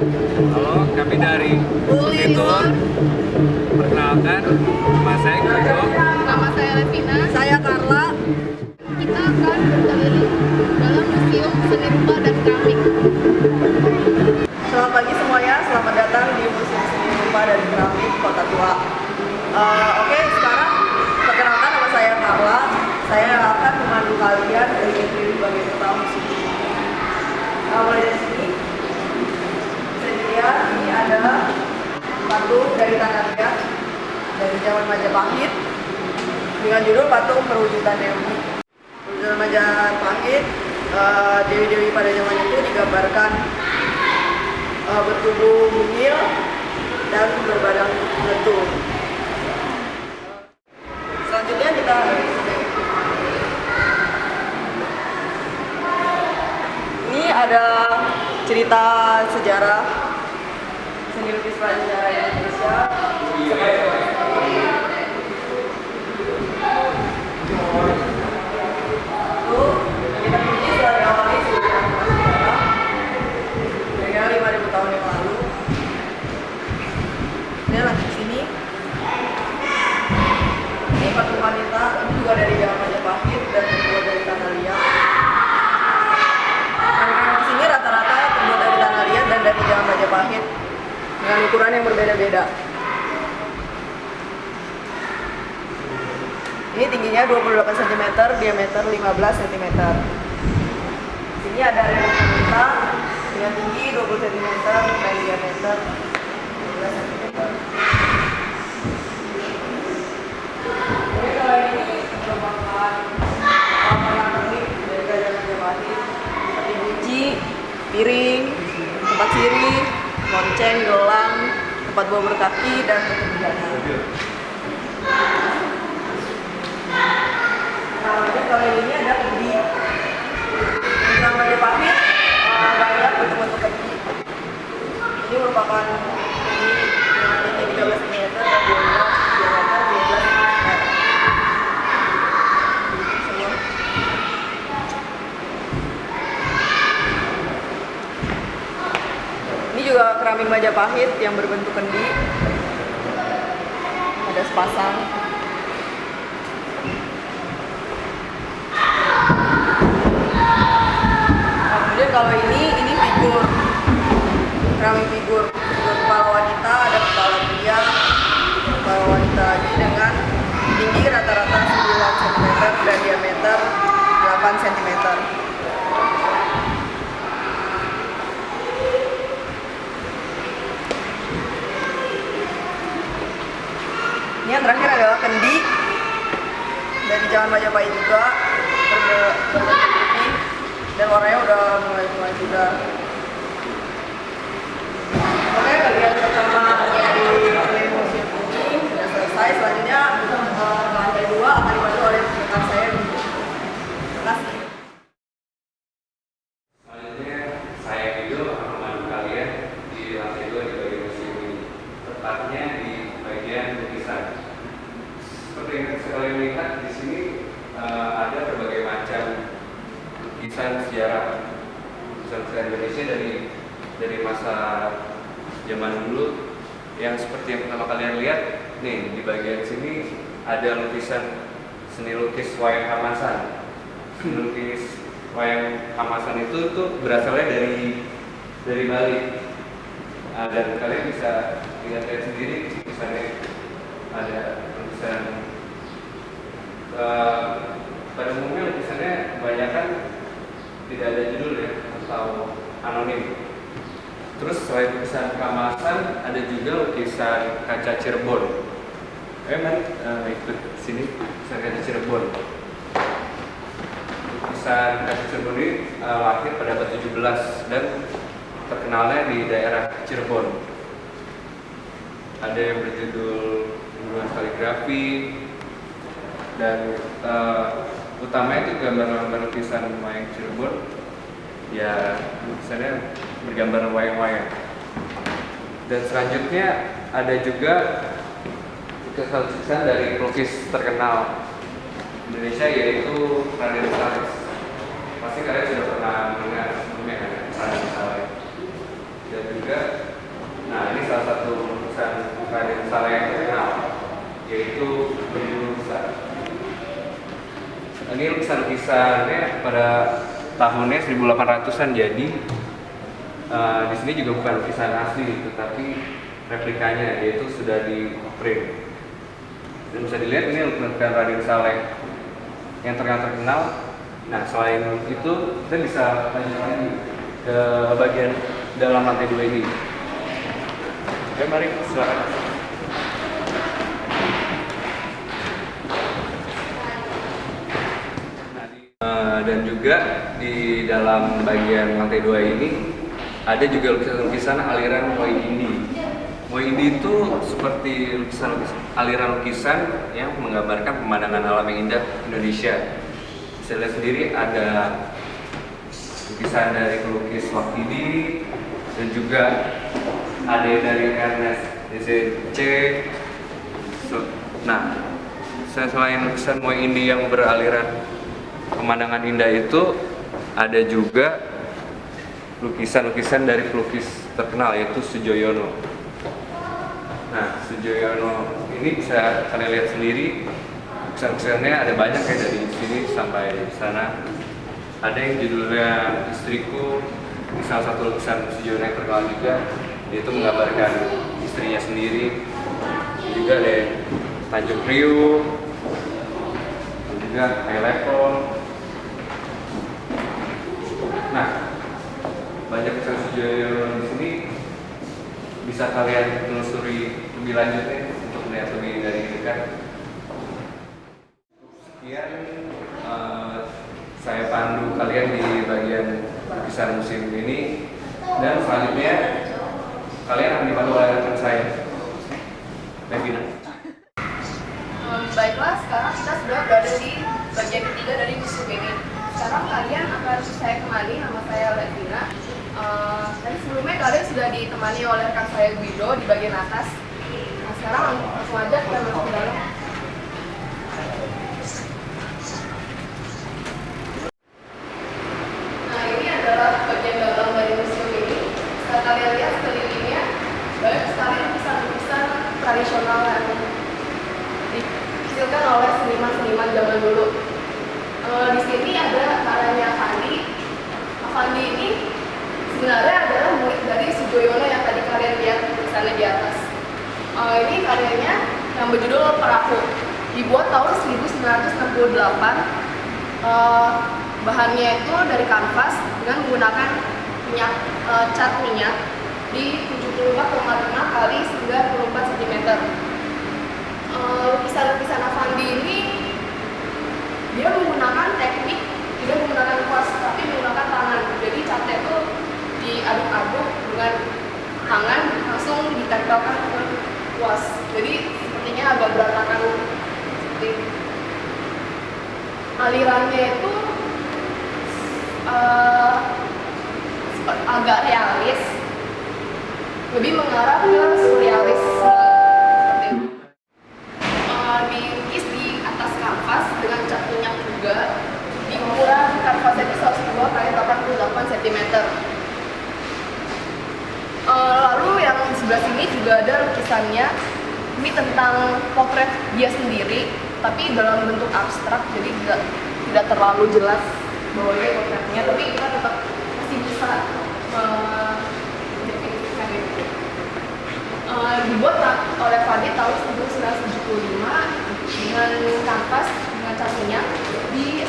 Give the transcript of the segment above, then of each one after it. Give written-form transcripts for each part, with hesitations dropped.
Halo, kami dari Unitur. Perkenalkan, nama saya Gregor. Nama saya Levina. Saya Carla. Kita akan berkeliling dalam Museum Seni Rupa dan Keramik. Selamat pagi semuanya, selamat datang di Museum Seni Rupa dan Keramik Kota Tua. Oke, sekarang perkenalkan nama saya Carla. Saya akan memandu kalian keliling-keliling bagian utama museum ini. Mulai dari sini, bisa dilihat ini ada patung dari tanah liat dari zaman Majapahit dengan judul Patung Perwujudan Dewi. Perwujudan Majapahit, dewi-dewi pada zaman itu digambarkan bertubuh mungil dan berbadan lentur. Selanjutnya kita ini ada cerita sejarah seni lukis prasejarah Indonesia. Lalu kita ini sudah diawali sejarah prasejarah dengan 5.000 tahun yang lalu. Ini lanjut ke sini. Ini patung wanita, ini juga dari zaman Majapahit dan terbuat dari tanah liat. Anak-anak di sini rata-rata terbuat dari tanah liat dan dari zaman Majapahit dengan ukuran yang berbeda-beda. Ini tingginya 28 cm, diameter 15 cm. Sini ada relief wanita dengan tinggi 20 cm dan diameter 15 cm. Jadi kalau ini merupakan pernak-pernik dari kerajaan Majapahit seperti guci, piring, tempat sirih, lonceng, gelang, tempat buah berkaki, dan tutup bujana. Nah, kalau ini ada kendi. Di zaman Majapahit banyak bentuk-bentuk kendi. Ini merupakan kendi dengan tinggi 13 cm dan diameter 12 cm. Ini juga keramik Majapahit yang berbentuk kendi. Ada sepasang. Kemudian kalau ini figur, keramik figur kepala wanita, ada kepala pria, kepala wanita lagi dengan tinggi rata-rata 9 cm dan diameter 8 cm. Ini yang terakhir adalah kendi dari zaman Majapahit juga, berbentuk putih dan warnanya udah mulai sudah. Oke, bagian pertama dari museum ini sudah selesai. Selanjutnya lantai 2 akan dibantu oleh rekan saya. Terima kasih. Selanjutnya, saya Guido akan memandu kalian di lantai 2 di bagian museum ini. Tepatnya di bagian lukisan. Seperti yang sekalian lihat di sini ada berbagai macam lukisan sejarah Indonesia dari masa zaman dulu, yang seperti yang pertama kalian lihat nih di bagian sini ada lukisan seni lukis wayang Hamasan. Seni lukis wayang Hamasan itu tuh berasalnya dari Bali. Dan kalian bisa lihat sendiri lukisannya. Ada lukisan pada umumnya lukisannya kebanyakan tidak ada judul ya, atau anonim. Terus selain lukisan Kamasan, ada juga lukisan kaca Cirebon. Mari ikut sini, lukisan kaca Cirebon. Lukisan kaca Cirebon ini lahir pada abad 17 dan terkenalnya di daerah Cirebon. Ada yang berjudul Guruan Kaligrafi, dan utamanya itu gambar-gambar lukisan wayang Cirebon. Ya, lukisannya bergambar wayang-wayang. Dan selanjutnya ada juga lukisan dari pelukis terkenal Indonesia, yaitu Raden Saleh. Pasti kalian sudah pernah mendengar sebelumnya kan, Raden Saleh. Dan juga lukisannya pada tahunnya 1800-an, jadi di sini juga bukan lukisan asli, tetapi replikanya, yaitu sudah di print. Dan bisa dilihat ini lukisan Raden Saleh yang terkenal. Nah, selain itu kita bisa lanjut lagi ke bagian dalam lantai 2 ini. Oke, mari silakan. Dan juga di dalam bagian lantai 2 ini ada juga lukisan-lukisan aliran Moyindi. Moyindi itu seperti aliran lukisan yang menggambarkan pemandangan alam yang indah Indonesia. Bisa lihat sendiri ada lukisan dari pelukis Wahyudi dan juga ada dari Ernest DCC. Nah, selain lukisan Moyindi yang beraliran pemandangan indah itu, ada juga lukisan-lukisan dari pelukis terkenal yaitu Sujoyono. Nah, Sujoyono ini bisa kalian lihat sendiri, lukisan-lukisannya ada banyak ya, dari sini sampai sana. Ada yang judulnya Istriku, ini salah satu lukisan Sujoyono yang terkenal juga, yaitu menggambarkan istrinya sendiri. Juga ada Tanjung Priuk, juga high level. Nah, banyak lukisan Sujoyono di sini, bisa kalian telusuri lebih lanjut untuk melihat lebih dari dekat. Sekian saya pandu kalian di bagian lukisan museum ini, dan selanjutnya kalian akan dipandu oleh rekan saya, Levina. Baiklah, sekarang kita sudah berada di bagian ketiga dari museum ini. Sekarang kalian akan saya kenali, nama saya Levina. Dan sebelumnya kalian sudah ditemani oleh rekan saya Guido di bagian atas. Nah, sekarang langsung aja kita masuk ke dalam. Nah, ini adalah bagian dalam dari museum ini. Bisa kalian lihat sekelilingnya banyak sekali lukisan-lukisan tradisional yang dihasilkan oleh seniman-seniman zaman dulu. Di sini ada karyanya Avandi ini sebenarnya adalah murid dari Sujoyono yang tadi kalian lihat tulisannya di atas. Ini karyanya yang berjudul Perahu, dibuat tahun 1968. Bahannya itu dari kanvas dengan menggunakan cat minyak di 74,5 kali 94 cm. Lukisan-lukisan Avandi ini dia menggunakan teknik tidak menggunakan kuas, tapi menggunakan tangan. Jadi catnya itu diaduk-aduk dengan tangan, langsung ditempelkan ke kuas. Jadi sepertinya agak berantakan seperti ini. Alirannya itu agak realis, lebih mengarah ke surrealis. Dilukis di atas kanvas dengan cat minyak juga. Di ukuran kanvasnya itu 102 kali 88 cm. Lalu yang di sebelah sini juga ada lukisannya. Ini tentang potret dia sendiri, tapi dalam bentuk abstrak, jadi tidak terlalu jelas bahwa ini potretnya, tapi kita tetap masih bisa mendefinisikan itu. Dibuat oleh Avandi tahun 1975 dengan kanvas dengan cat minyak di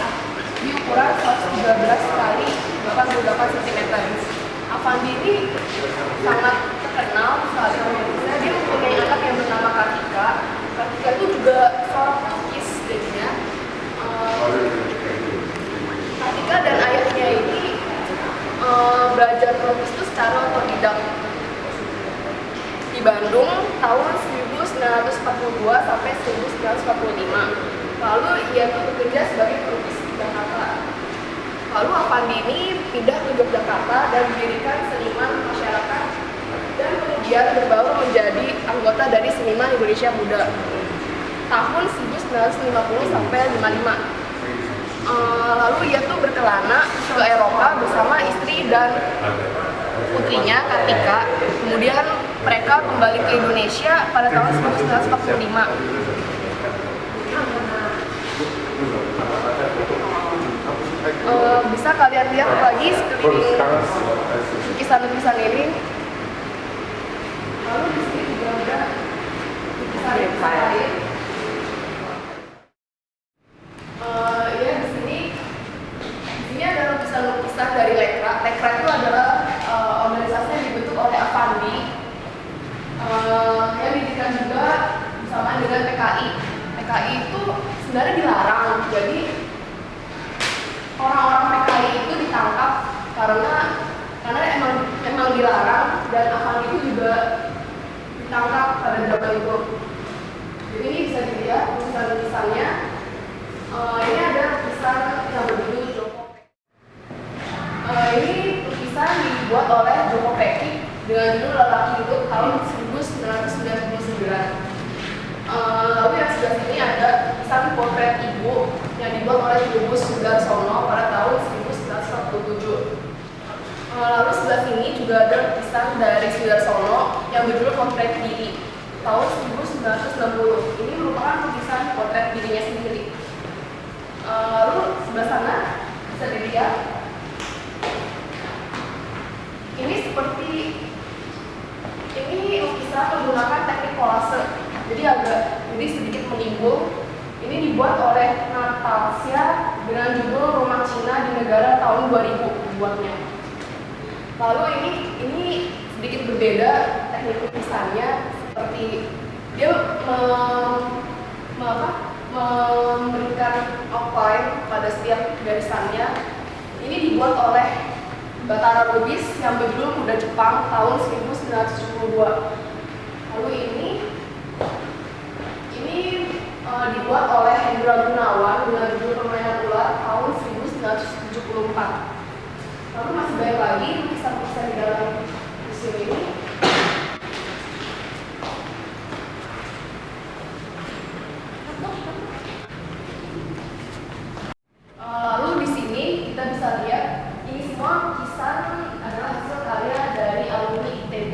ukuran 113 kali 88 cm. Avandi ini sangat terkenal sekali Indonesia. Dia mempunyai anak yang bernama Kartika. Kartika itu juga seorang pelukis jadinya. Kartika dan ayahnya ini belajar melukis itu secara otodidak di Bandung tahun 1942 sampai 1945. Lalu ia bekerja sebagai pelukis di Jakarta. Lalu Avandi ini pindah ke Yogyakarta dan mendirikan Seniman Masyarakat, dan kemudian berbaur menjadi anggota dari Seniman Indonesia Muda tahun 1950 sampai 55. Lalu ia tuh berkelana ke Eropa bersama istri dan putrinya Kartika. Kemudian mereka kembali ke Indonesia pada tahun 1945. bisa kalian lihat lagi sekeliling lukisan-lukisan ini. Lalu di sini juga ada lukisan lain. Ya di sini ada lukisan-lukisan dari Lekra. Lekra itu adalah organisasi yang dibentuk oleh Avandi, yang didirikan juga bersama dengan PKI. PKI itu sebenarnya dilarang, jadi orang-orang PKI itu ditangkap karena emang dilarang, dan Avandi itu juga ditangkap pada zaman itu. Jadi ini bisa dilihat lukisan-lukisannya. Ini ada lukisan yang berjudul Joko. Ini lukisan dibuat oleh Joko Peki dengan judul Lelaki Hidup tahun 1999. Lalu yang sebelah sini ada lukisan potret ibu yang dibuat oleh Trubus Sudarsono pada tahun 1947. Lalu sebelah sini juga ada lukisan dari Sudarsono yang berjudul Potret Diri tahun 1960. Ini merupakan lukisan potret dirinya sendiri. Lalu sebelah sana bisa dilihat, ini lukisan menggunakan teknik kolase, jadi sedikit menimbul. Ini dibuat oleh Natasha dengan judul Rumah Cina di Negara tahun 2000 dibuatnya. Lalu ini sedikit berbeda teknik lukisannya, seperti dia memberikan outline pada setiap garisannya. Ini dibuat oleh Batara Lubis yang berjudul Kuda Jepang tahun 1972. Lalu ini dibuat oleh Hendra Gunawan dengan judul Permainan Ular tahun 1974. Lalu masih banyak lagi lukisan-lukisan di dalam museum ini. Lalu di sini kita bisa lihat ini semua lukisan adalah hasil karya dari alumni ITB,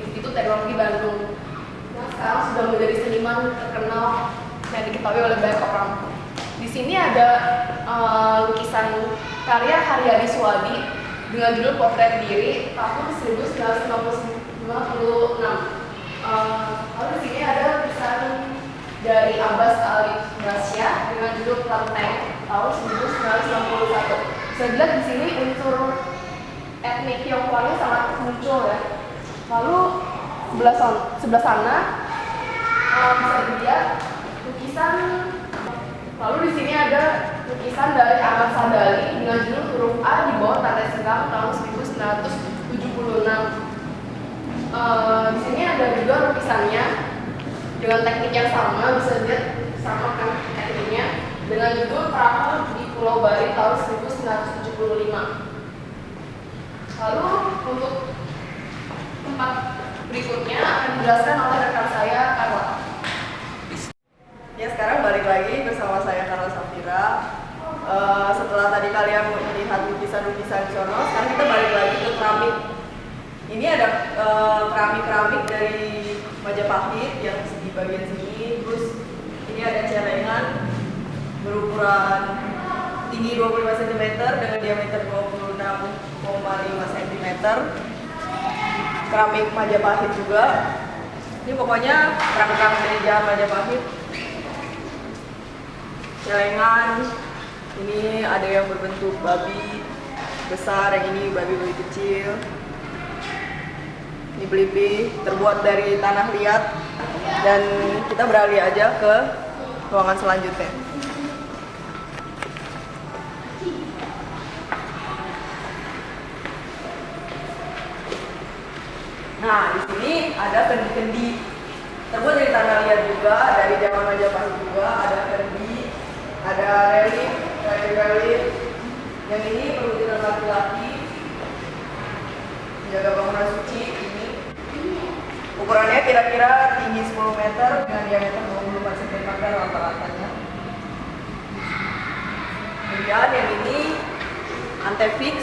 Institut Teknologi Bandung, yang sekarang sudah menjadi seniman terkenal yang diketahui oleh banyak orang. Di sini ada lukisan karya Haryadi Suwadi dengan judul Potret Diri tahun 1956. Lalu di sini ada lukisan dari Abbas Alif Rasya dengan judul Kelenteng tahun 1961. Bisa dilihat di sini unsur etnik Tionghoanya sangat muncul ya. Lalu sebelah sana bisa dilihat lukisan. Lalu di sini ada lukisan dari Ahmad Sadali dengan judul Huruf A di bawah tanda siram tahun 1976. Di sini ada juga lukisannya dengan teknik yang sama, bisa dilihat sama kan tekniknya, dengan judul Perahu di Pulau Bari tahun 1975. Lalu untuk tempat berikutnya akan dijelaskan oleh rekan saya Carla. Ya, sekarang balik lagi bersama saya Carla Safira. Setelah tadi kalian melihat lukisan-lukisan sono, sekarang kita balik lagi ke keramik. Ini ada keramik-keramik dari Majapahit yang di bagian sini. Terus ini ada celengan berukuran tinggi 25 cm dengan diameter 26,5 cm. Keramik Majapahit juga. Ini pokoknya keramik-keramik dari zaman Majapahit. Celengan, ini ada yang berbentuk babi besar, yang ini babi-babi kecil. Ini beli-beli terbuat dari tanah liat. Dan kita beralih aja ke ruangan selanjutnya. Nah, di sini ada kendi-kendi terbuat dari tanah liat juga, dari zaman Majapahit juga. Ada kendi, ada relief. Yang ini perwujudan laki-laki menjaga bangunan suci. Ini ukurannya kira-kira tinggi 10 meter dengan diameter 24 cm rata-ratanya. Kemudian yang ini antefix.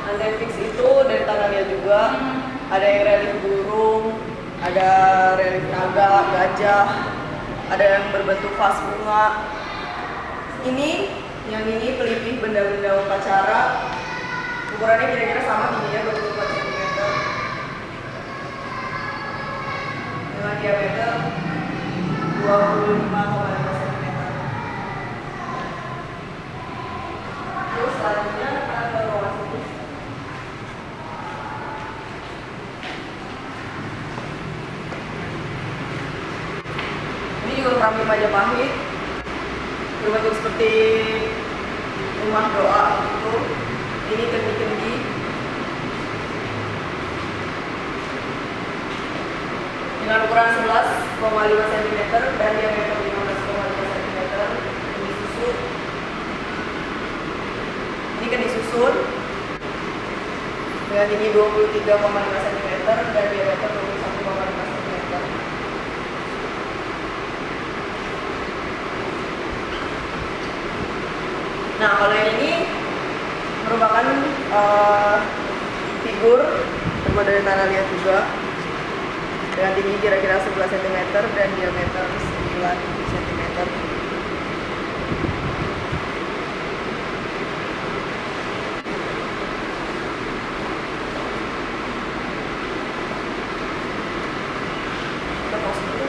Antefix itu dari tanah liat juga. Ada yang relief burung, ada relief naga, gajah. ada yang berbentuk vas bunga. Yang ini pelipih benda-benda upacara. Ukurannya kira-kira sama tingginya 24 cm dengan diameter 25,5 cm. Terus selanjutnya kita ke ruang sini. Ini juga keramik Majapahit, berbentuk seperti rumah doa gitu. Ini kendi-kendi. Dengan ukuran 11,5 cm dan diameter 15,5 cm. Kendi susun. Ini kendi susun dengan tinggi 23,5 cm dan diameter 21,5 cm. Nah, kalau yang ini merupakan figur terbuat dari tanah liat juga, dengan tinggi kira-kira 11 cm dan diameter 9 cm. Kita pause dulu.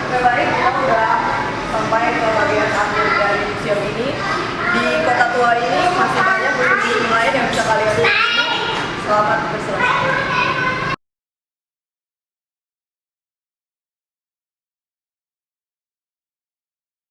Oke, baik, kita udah sampai ke bagian akhir dari museum ini. Di Kota Tua ini masih banyak museum lain yang bisa kalian lihat. Selamat berselanjutnya.